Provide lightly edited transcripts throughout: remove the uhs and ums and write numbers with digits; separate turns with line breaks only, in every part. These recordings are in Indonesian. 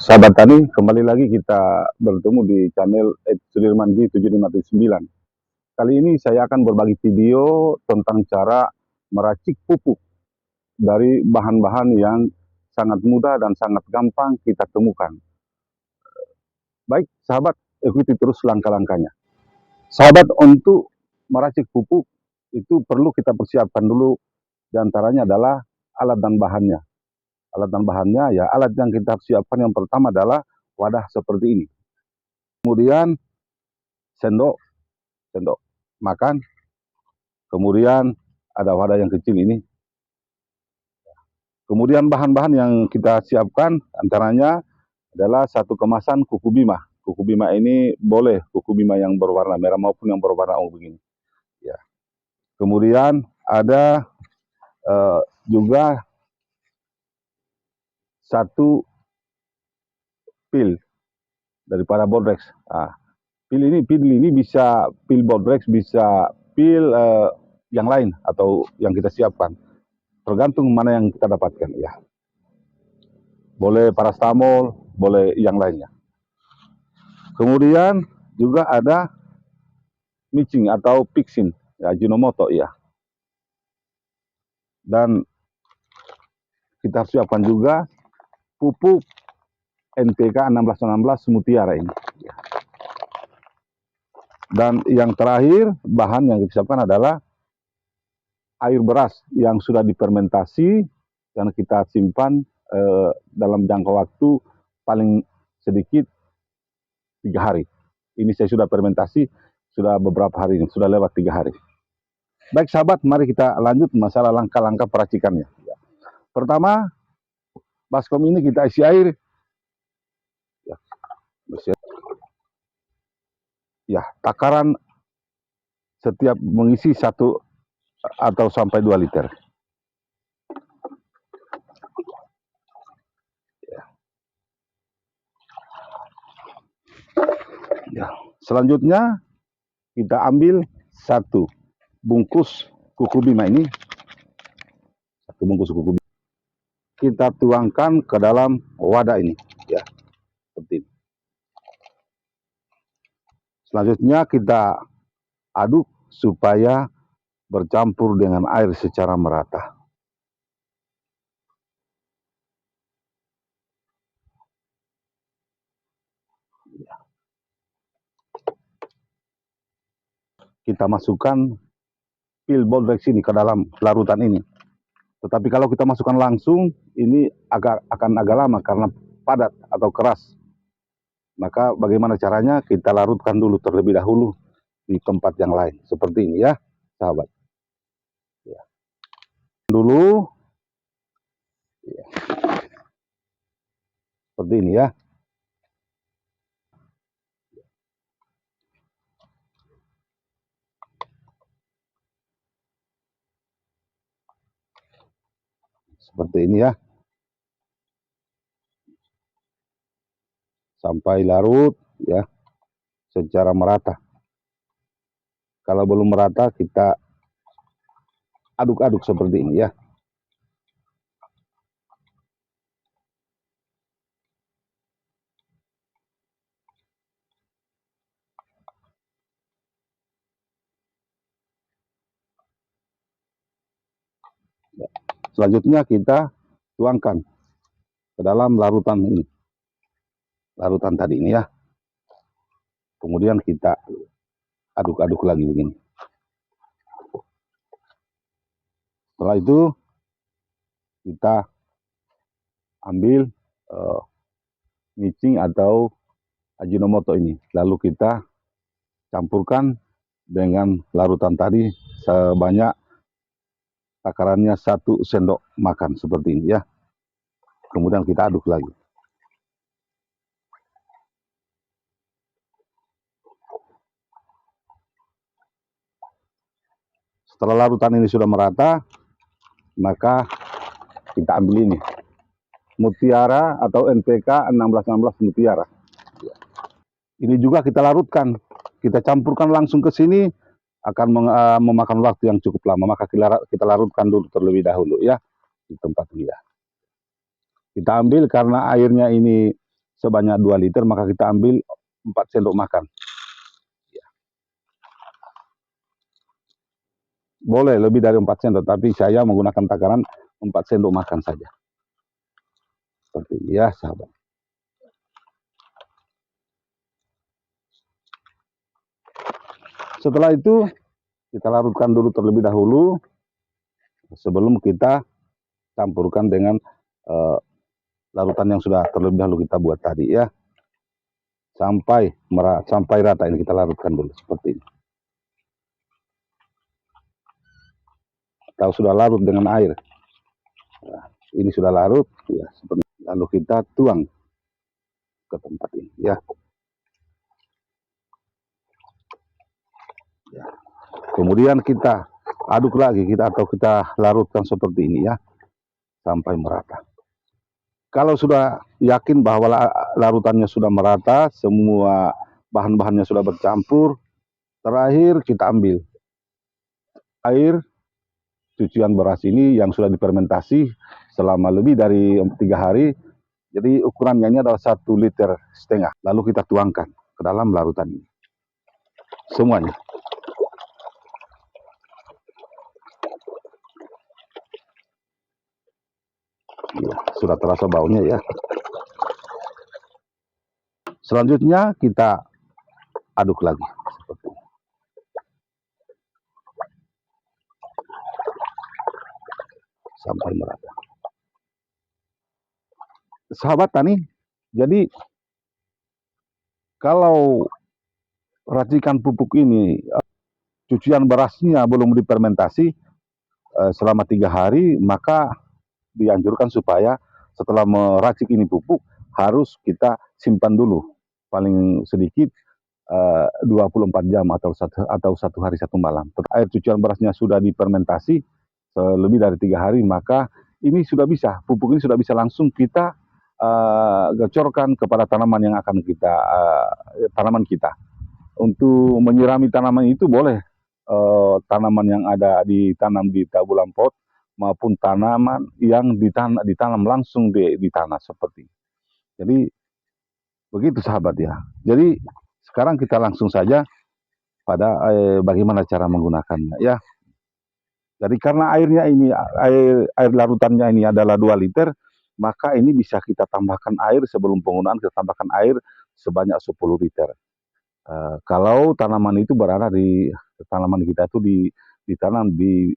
Sahabat tani, kembali lagi kita bertemu di channel Sudirman G 7579. Kali ini saya akan berbagi video tentang cara meracik pupuk dari bahan-bahan yang sangat mudah dan sangat gampang kita temukan. Baik, sahabat, ikuti terus langkah-langkahnya. Sahabat, untuk meracik pupuk itu perlu kita persiapkan dulu, diantaranya adalah alat dan bahannya. Alat dan bahannya, ya alat yang kita siapkan yang pertama adalah wadah seperti ini. Kemudian sendok makan, kemudian ada wadah yang kecil ini. Kemudian bahan-bahan yang kita siapkan antaranya adalah satu kemasan kuku bima. Kuku bima ini boleh kuku bima yang berwarna merah maupun yang berwarna ungu begini. Ya. Kemudian ada juga satu pil daripada Bodrex. Pil ini bisa pil Bodrex, bisa pil yang lain atau yang kita siapkan, tergantung mana yang kita dapatkan ya. Boleh paracetamol, boleh yang lainnya. Kemudian juga ada micin atau pixin, ya, Ajinomoto ya. Dan kita siapkan juga pupuk NPK 1616 Mutiara ini. Dan yang terakhir, bahan yang kita siapkan adalah air beras yang sudah difermentasi dan kita simpan dalam jangka waktu paling sedikit 3 hari. Ini saya sudah fermentasi, sudah beberapa hari, sudah lewat 3 hari. Baik sahabat, mari kita lanjut masalah langkah-langkah peracikannya. Pertama, baskom ini kita isi air. Ya, takaran setiap mengisi 1 atau sampai 2 liter. Ya. Selanjutnya kita ambil 1 bungkus kuku bima ini, 1 bungkus kuku bima. Kita tuangkan ke dalam wadah ini, ya, seperti ini. Selanjutnya kita aduk supaya bercampur dengan air secara merata. Kita masukkan pil Bodrex ini ke dalam larutan ini. Tetapi kalau kita masukkan langsung, ini akan agak lama karena padat atau keras. Maka bagaimana caranya? Kita larutkan dulu terlebih dahulu di tempat yang lain. Seperti ini ya, sahabat. Ya. Dulu. Ya. Seperti ini ya. Seperti ini ya. Sampai larut ya secara merata. Kalau belum merata kita aduk-aduk seperti ini ya. Selanjutnya kita tuangkan ke dalam larutan ini. Larutan tadi ini ya. Kemudian kita aduk-aduk lagi begini. Setelah itu kita ambil micin atau Ajinomoto ini. Lalu kita campurkan dengan larutan tadi sebanyak takarannya 1 sendok makan seperti ini ya. Kemudian kita aduk lagi. Setelah larutan ini sudah merata, maka kita ambil ini Mutiara atau NPK 1616 Mutiara. Ini juga kita larutkan, kita campurkan langsung ke sini akan memakan waktu yang cukup lama. Maka kita larutkan dulu terlebih dahulu ya di tempat ini ya. Kita ambil karena airnya ini sebanyak 2 liter, maka kita ambil 4 sendok makan. Boleh lebih dari 4 sendok, tapi saya menggunakan takaran 4 sendok makan saja. Seperti ini ya, sahabat. Setelah itu, kita larutkan dulu terlebih dahulu, sebelum kita campurkan dengan larutan yang sudah terlebih dahulu kita buat tadi ya. Sampai rata ini kita larutkan dulu, seperti ini. Kalau sudah larut dengan air, nah, ini sudah larut ya, seperti ini. Lalu kita tuang ke tempat ini ya. Kemudian kita aduk lagi, kita larutkan seperti ini ya, sampai merata. Kalau sudah yakin bahwa larutannya sudah merata, semua bahan-bahannya sudah bercampur, terakhir kita ambil air cucian beras ini yang sudah difermentasi selama lebih dari 3 hari. Jadi ukurannya ini adalah 1,5 liter. Lalu kita tuangkan ke dalam larutan ini. Semuanya. Ya, sudah terasa baunya ya. Selanjutnya kita aduk lagi. Seperti ini. Sampai merata. Sahabat tani, jadi kalau racikan pupuk ini, cucian berasnya belum difermentasi selama 3 hari, maka dianjurkan supaya setelah meracik ini pupuk, harus kita simpan dulu, paling sedikit 24 jam atau 1 hari 1 malam. Air cucian berasnya sudah difermentasi lebih dari 3 hari, maka ini sudah bisa, pupuk ini sudah bisa langsung kita gecorkan kepada tanaman yang akan kita tanaman kita. Untuk menyirami tanaman itu boleh tanaman yang ditanam di tabulam pot maupun tanaman yang ditanam langsung di tanah seperti. Jadi begitu sahabat ya. Jadi sekarang kita langsung saja pada bagaimana cara menggunakannya ya. Jadi karena airnya ini air larutannya ini adalah 2 liter, maka ini bisa kita tambahkan air sebelum penggunaan, kita tambahkan air sebanyak 10 liter. Kalau tanaman itu berada tanaman kita itu ditanam di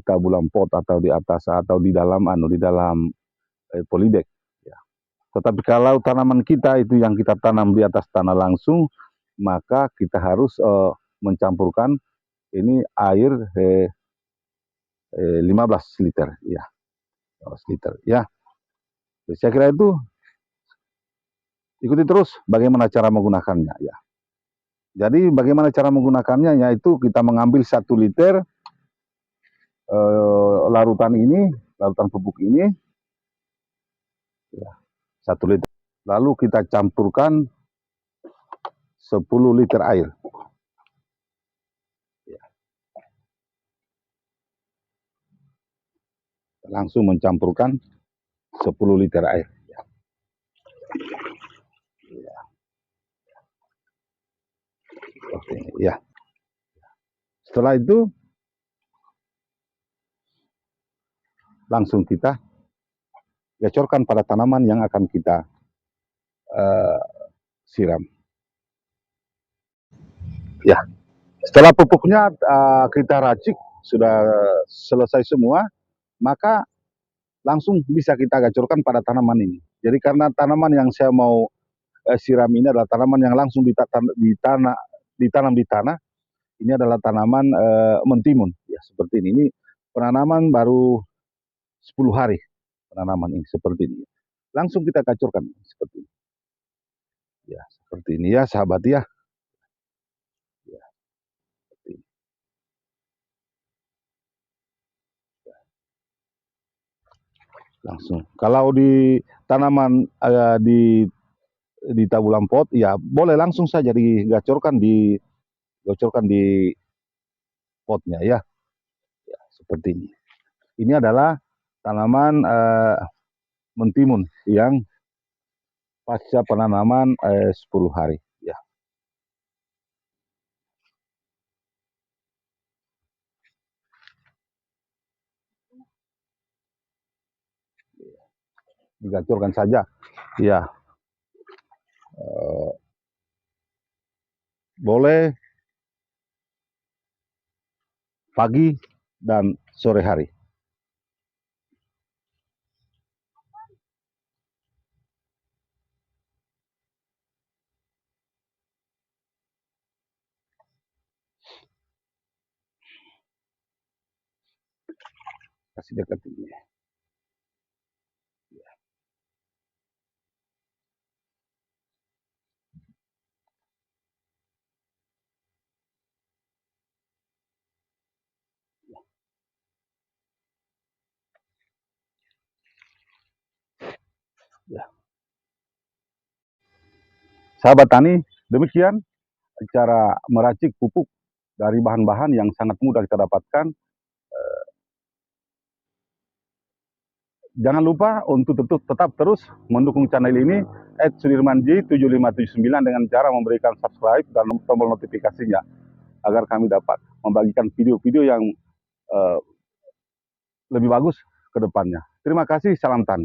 tabulam pot atau di atas atau di dalam polybag ya. Tetapi kalau tanaman kita itu yang kita tanam di atas tanah langsung, maka kita harus mencampurkan ini air 15 liter ya. 15 liter ya. Jadi saya kira itu, ikuti terus bagaimana cara menggunakannya ya. Jadi bagaimana cara menggunakannya, yaitu kita mengambil 1 liter larutan pupuk ini ya, 1 liter. Lalu kita campurkan 10 liter air ya. Langsung mencampurkan 10 liter air ya. Oke ya. Setelah itu langsung kita gecorkan pada tanaman yang akan kita siram. Ya, setelah pupuknya kita racik sudah selesai semua, maka langsung bisa kita gacorkan pada tanaman ini. Jadi karena tanaman yang saya mau siram ini adalah tanaman yang langsung ditanam di tanah. Ini adalah tanaman mentimun ya, seperti ini. Ini penanaman baru 10 hari penanaman ini seperti ini. Langsung kita gacorkan seperti ini. Ya, seperti ini ya sahabat ya. Ya, seperti ini. Langsung. Kalau di tanaman di tabulam pot, ya boleh langsung saja digacorkan di potnya ya. Ya, seperti ini. Ini adalah tanaman mentimun yang pasca penanaman 10 hari. Ya, digacurkan saja. Ya, boleh pagi dan sore hari. Kasih dekat ini. Ya. Sahabat tani, demikian cara meracik pupuk dari bahan-bahan yang sangat mudah kita dapatkan. Jangan lupa untuk tetap terus mendukung channel ini @sudirmanji7579 dengan cara memberikan subscribe dan tombol notifikasinya agar kami dapat membagikan video-video yang lebih bagus ke depannya. Terima kasih, salam tani.